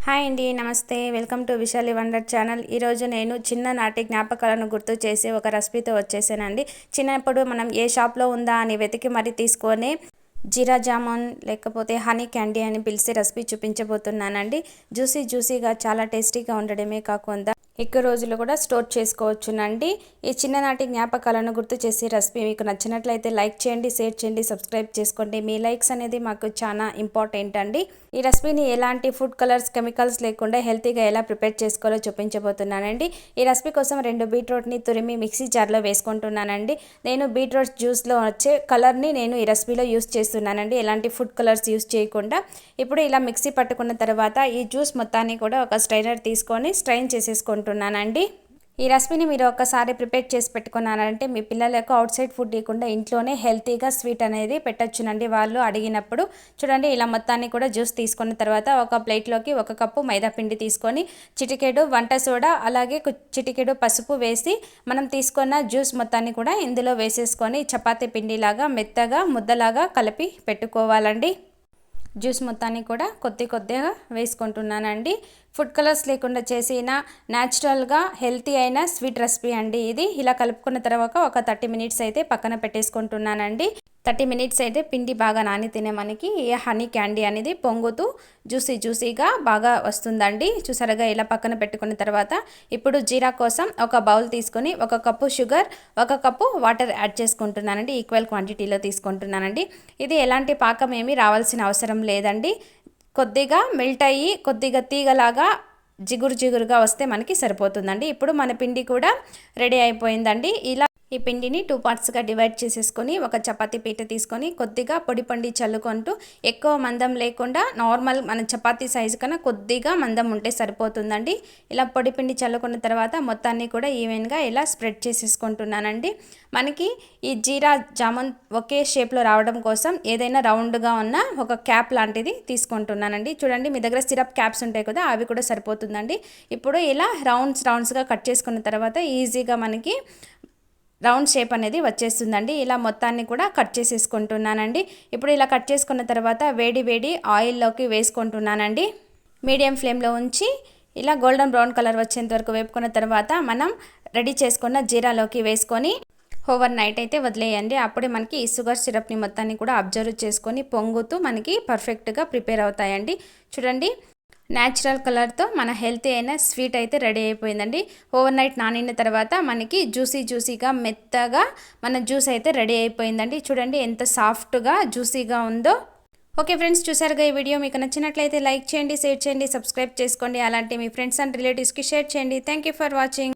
Hi అండి, నమస్తే. Welcome to Vishali wonder channel. ఈరోజు నేను చిన్ననాటి జ్ఞాపకాలను గుర్తు చేసి ఒక రెసిపీతో వచ్చేసానండి. చిన్నప్పుడు మనం ఏ షాప్లో ఉందా అని వెతికి మరీ తీసుకొని జీరా జామున్ లేకపోతే హనీ క్యాండీ అని పిలిచి రెసిపీ చూపించబోతున్నానండి. జ్యూసీగా చాలా టేస్టీగా ఉండడమే కాకుండా ఎక్కువ రోజులు కూడా స్టోర్ చేసుకోవచ్చునండి. ఈ చిన్ననాటి జ్ఞాపకాలను గుర్తు చేసే రెసిపీ మీకు నచ్చినట్లయితే లైక్ చేయండి, షేర్ చేయండి, సబ్స్క్రైబ్ చేసుకోండి. మీ లైక్స్ అనేది మాకు చాలా ఇంపార్టెంట్ అండి. ఈ రెసిపీని ఎలాంటి ఫుడ్ కలర్స్, కెమికల్స్ లేకుండా హెల్తీగా ఎలా ప్రిపేర్ చేసుకోవాలో చూపించబోతున్నానండి. ఈ రెసిపీ కోసం 2 బీట్రూట్ని తురిమి మిక్సీ జార్లో వేసుకుంటున్నానండి. నేను బీట్రూట్ జ్యూస్లో వచ్చే కలర్ని నేను ఈ రెసిపీలో యూస్ చేస్తున్నానండి, ఎలాంటి ఫుడ్ కలర్స్ యూస్ చేయకుండా. ఇప్పుడు ఇలా మిక్సీ పట్టుకున్న తర్వాత ఈ జ్యూస్ మొత్తాన్ని కూడా ఒక స్ట్రైనర్ తీసుకొని స్ట్రైన్ చేసేసుకుంటున్నానండి. ఈ రెసిపీని మీరు ఒక్కసారి ప్రిపేర్ చేసి పెట్టుకున్నారంటే మీ పిల్లలకు అవుట్ సైడ్ ఫుడ్ ఇవ్వకుండా ఇంట్లోనే హెల్తీగా స్వీట్ అనేది పెట్టొచ్చునండి వాళ్ళు అడిగినప్పుడు. చూడండి, ఇలా మొత్తాన్ని కూడా జ్యూస్ తీసుకున్న తర్వాత ఒక ప్లేట్లోకి 1 కప్పు మైదా పిండి తీసుకొని చిటికెడు వంట సోడా అలాగే చిటికెడు పసుపు వేసి మనం తీసుకున్న జ్యూస్ మొత్తాన్ని కూడా ఇందులో వేసేసుకొని చపాతీ పిండిలాగా మెత్తగా ముద్దలాగా కలిపి పెట్టుకోవాలండి. జ్యూస్ మొత్తాన్ని కూడా కొద్దిగా వేసుకుంటున్నానండి. ఫుడ్ కలర్స్ లేకుండా చేసిన న్యాచురల్గా హెల్తీ అయిన స్వీట్ రెసిపీ అండి ఇది. ఇలా కలుపుకున్న తర్వాత ఒక 30 మినిట్స్ అయితే పక్కన పెట్టేసుకుంటున్నానండి. 30 మినిట్స్ అయితే పిండి బాగా నానితేనే మనకి హనీ క్యాండీ అనేది పొంగుతూ జ్యూసీగా బాగా వస్తుందండి. చూసారుగా ఇలా పక్కన పెట్టుకున్న తర్వాత ఇప్పుడు జీరా కోసం ఒక బౌల్ తీసుకొని 1 cup sugar, 1 cup water add చేసుకుంటున్నానండి. ఈక్వల్ క్వాంటిటీలో తీసుకుంటున్నానండి. ఇది ఎలాంటి పాకం ఏమీ రావాల్సిన అవసరం లేదండి. కొద్దిగా మెల్ట్ అయ్యి కొద్దిగా తీగలాగా జిగురుగా వస్తే మనకి సరిపోతుందండి. ఇప్పుడు మన పిండి కూడా రెడీ అయిపోయిందండి. ఇలా ఈ పిండిని 2 పార్ట్స్గా డివైడ్ చేసేసుకొని ఒక చపాతీ పీట తీసుకొని కొద్దిగా పొడి పండి చల్లుకుంటూ, ఎక్కువ మందం లేకుండా నార్మల్ మన చపాతీ సైజు కన్నా కొద్దిగా మందం ఉంటే సరిపోతుందండి. ఇలా పొడి పిండి చల్లుకున్న తర్వాత మొత్తాన్ని కూడా ఈవెన్గా ఇలా స్ప్రెడ్ చేసేసుకుంటున్నానండి. మనకి ఈ జీరా జామున్ ఒకే షేప్లో రావడం కోసం ఏదైనా రౌండ్గా ఉన్న ఒక క్యాప్ లాంటిది తీసుకుంటున్నానండి. చూడండి, మీ దగ్గర సిరప్ క్యాప్స్ ఉంటాయి కదా, అవి కూడా సరిపోతుందండి. ఇప్పుడు ఇలా రౌండ్స్గా కట్ చేసుకున్న తర్వాత ఈజీగా మనకి రౌండ్ షేప్ అనేది వచ్చేస్తుందండి. ఇలా మొత్తాన్ని కూడా కట్ చేసేసుకుంటున్నానండి. ఇప్పుడు ఇలా కట్ చేసుకున్న తర్వాత వేడి ఆయిల్లోకి వేసుకుంటున్నానండి. మీడియం ఫ్లేమ్లో ఉంచి ఇలా గోల్డెన్ బ్రౌన్ కలర్ వచ్చేంత వరకు వేపుకున్న తర్వాత మనం రెడీ చేసుకున్న జీరాలోకి వేసుకొని ఓవర్ నైట్ అయితే వదిలేయండి. అప్పుడే మనకి ఈ షుగర్ సిరప్ని మొత్తాన్ని కూడా అబ్జర్వ్ చేసుకొని పొంగుతూ మనకి పర్ఫెక్ట్గా ప్రిపేర్ అవుతాయండి. చూడండి, న్యాచురల్ కలర్తో మన హెల్తీ అయిన స్వీట్ అయితే రెడీ అయిపోయిందండి. ఓవర్ నైట్ నానిన తర్వాత మనకి జ్యూసీగా మెత్తగా మన జ్యూస్ అయితే రెడీ అయిపోయిందండి. చూడండి ఎంత సాఫ్ట్గా జ్యూసీగా ఉందో. ఓకే ఫ్రెండ్స్, చూసారుగా ఈ వీడియో మీకు నచ్చినట్లయితే లైక్ చేయండి, షేర్ చేయండి, సబ్స్క్రైబ్ చేసుకోండి. అలాంటి మీ ఫ్రెండ్స్ అండ్ రిలేటివ్స్కి షేర్ చేయండి. Thank you for watching.